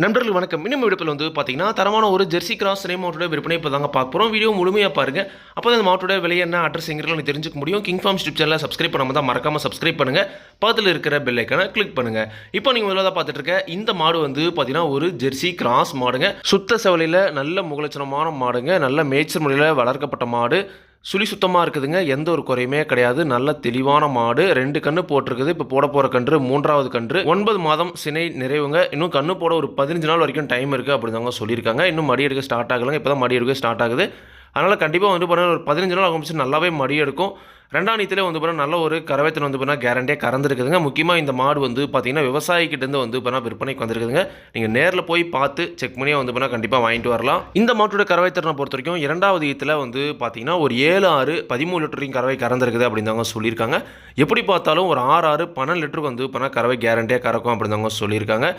நண்பர்கள் வணக்கம். இன்னும் விடுப்பில் வந்து பார்த்தீங்கன்னா, தரமான ஒரு ஜெர்சி கிராஸ் சினை மாவட்டோட விற்பனை இப்போ தாங்க பார்க்க போகிறோம். வீடியோ முழுமையாக பாருங்க. அப்போ தான் இந்த மாவட்டோட விலை என்ன, அட்ரஸ் எங்கிறத நீ தெரிஞ்சுக்க முடியும். கிங் ஃபார்ம் யூடியூப் சேனலை சப்ஸ்கிரைப் பண்ணாமல் தான் மறக்காமல் சப்ஸ்கிரைப் பண்ணுங்க. பக்கத்தில் இருக்கிற பெல் ஐக்கானை கிளிக் பண்ணுங்க. இப்போ நீங்கள் முதல்ல பார்த்துட்டு இருக்க இந்த மாடு வந்து பார்த்தீங்கன்னா ஒரு ஜெர்சி கிராஸ் மாடுங்க. சுத்த செவலையில் நல்ல முகலட்சணமான மாடுங்க. நல்ல மேய்ச்சல் முறையில் வளர்க்கப்பட்ட மாடு. சுழி சுத்தமாக இருக்குதுங்க. எந்த ஒரு குறையுமே கிடையாது. நல்ல தெளிவான மாடு. 2 கன்று போட்டிருக்குது. இப்போ போட போகிற கன்று 3வது கன்று. 9 மாதம் சினை நிறைவுங்க. இன்னும் கன்று போட ஒரு 15 நாள் வரைக்கும் டைம் இருக்குது அப்படி தாங்க சொல்லியிருக்காங்க. இன்னும் மடி எடுக்க ஸ்டார்ட் ஆகலைங்க. இப்போ தான் மடி எடுக்க ஸ்டார்ட் ஆகுது. அதனால் கண்டிப்பாக வந்து பார்த்தீங்கன்னா ஒரு 15 நாள் ஆரம்பிச்சு நல்லாவே மடி எடுக்கும். 2ஆம் நீத்திலே வந்து பார்த்தீங்கன்னா நல்ல ஒரு கறவைத்தன் வந்து பார்த்தீங்கன்னா கேரண்டியாக கறந்துருக்குதுங்க. முக்கியமாக இந்த மாடு வந்து பார்த்தீங்கன்னா விவசாயிக்கிட்டேருந்து வந்து பார்த்தீங்கன்னா விற்பனைக்கு வந்திருக்குதுங்க. நீங்கள் நேரில் போய் பார்த்து செக் பண்ணியே வந்து பார்த்தீங்கன்னா கண்டிப்பாக வாங்கிட்டு வரலாம். இந்த மாட்டோட கறவைத்திறனை பொறுத்த வரைக்கும் 2வது ஈத்தில் வந்து பார்த்தீங்கன்னா ஒரு 7, 6, 13 லிட்டர் வரைக்கும் கறவை கறந்துருக்குது அப்படின்னு தாங்க சொல்லியிருக்காங்க. எப்படி பார்த்தாலும் ஒரு 6, 6, 12 லிட்டருக்கு வந்து பார்த்தீங்கன்னா கறவை கேரண்டியாக கறக்கும் அப்படின்னு தாங்க சொல்லியிருக்காங்க.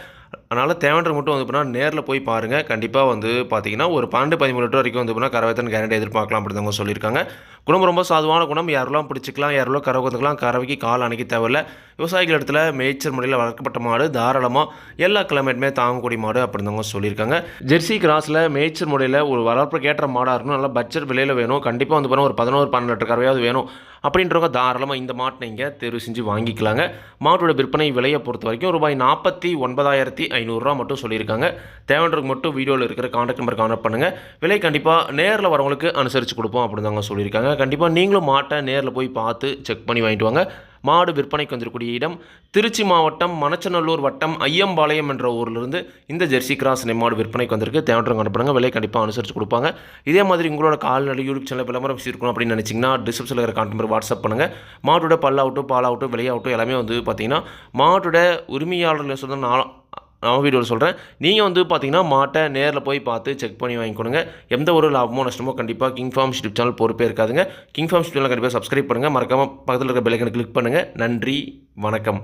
அதனால் தேவைன்ற மட்டும் வந்து பார்த்தீங்கன்னா நேரில் போய் பாருங்கள். கண்டிப்பாக வந்து பார்த்தீங்கன்னா ஒரு 12, 13 லிட்டர் வரைக்கும் வந்து பார்த்தீங்கன்னா கறவைத்தன் கேரண்டி எதிர்பார்க்கலாம் அப்படின்னு தாங்க சொல்லியிருக்காங்க. குணம் ரொம்ப சாதுவான குணம். யாரெல்லாம் பிடிச்சிக்கலாம், யாரெல்லாம் கறவை கற்றுக்கலாம். கறவைக்கு கால் அணைக்க தேவையில்லை. விவசாயிகள் இடத்துல மேய்ச்சல் முறையில் வளர்க்கப்பட்ட மாடு. தாராளமாக எல்லா கிளைமேட்டுமே தாங்கக்கூடிய மாடு அப்படின்னு தாங்க சொல்லியிருக்காங்க. ஜெர்சி கிராஸில் மேய்ச்சல் முறையில் ஒரு வளர்ப்புக்கு ஏற்ற மாடாக இருக்கணும். நல்லா பட்ஜெட் விலையில் வேணும். கண்டிப்பாக வந்து பார்த்தீங்கன்னா ஒரு 11, 12 லிட்டர் கறவையாவது வேணும் அப்படின்றவங்க தாராளமாக இந்த மாட்டை நீங்கள் தேர்வு செஞ்சு வாங்கிக்கலாங்க. மாட்டோட விற்பனை விலையை பொறுத்த வரைக்கும் ரூபாய் 49,500 மட்டும் சொல்லியிருக்காங்க. தேவைன்றதுக்கு மட்டும் வீடியோவில் இருக்கிற கான்டாக்ட் நம்பர் கான்டாக்ட் பண்ணுங்கள். விலை கண்டிப்பாக நேரில் வரவங்களுக்கு அனுசரித்து கொடுப்போம் அப்படின்னு தாங்க சொல்லியிருக்காங்க. கண்டிப்பாக நீங்களும் மாட்டை நேரில் போய் பார்த்து செக் பண்ணி வாங்கிட்டு வாங்க. மாடு விற்பனைக்கு வந்திருக்கக்கூடிய இடம் திருச்சி மாவட்டம் மணச்சநல்லூர் வட்டம் ஐயம்பாளையம் என்ற ஊரிலிருந்து இந்த ஜெர்சி கிராஸ் மாடு விற்பனைக்கு வந்திருக்கு. தேவையான அனுப்புறாங்க. விலை கண்டிப்பாக அனுசரித்து கொடுப்பாங்க. இதே மாதிரி உங்களோட கால்நடை யூடியூப் சேனல் விளம்பரம் இருக்கணும் அப்படின்னு நினச்சிங்கன்னா டிஸ்கிரிப்ஷனில் இருக்கிற கான்டாக்ட் நம்பர் வாட்ஸ்அப் பண்ணுங்கள். மாட்டோட பல்லாகட்டும் பாலாகட்டும் விலையாகட்டும் எல்லாமே வந்து பார்த்தீங்கன்னா மாட்டோட உரிமையாளர்கள் சொன்ன நான் வீடியோவில் சொல்கிறேன். நீங்கள் வந்து பார்த்தீங்கன்னா மாட்டை நேரில் போய் பார்த்து செக் பண்ணி வாங்கிக்கொடுங்க. எந்த ஒரு லாபமோ நஷ்டமோ கண்டிப்பாக கிங் ஃபார்ம் யூடியூப் சேனல் பொறுப்பே இருக்காதுங்க. கிங் ஃபார்ம் சேனல் கண்டிப்பாக சப்ஸ்கிரைப் பண்ணுங்கள். மறக்காமல் பக்கத்தில் இருக்கிற பெல் ஐகானை கிளிக் பண்ணுங்கள். நன்றி, வணக்கம்.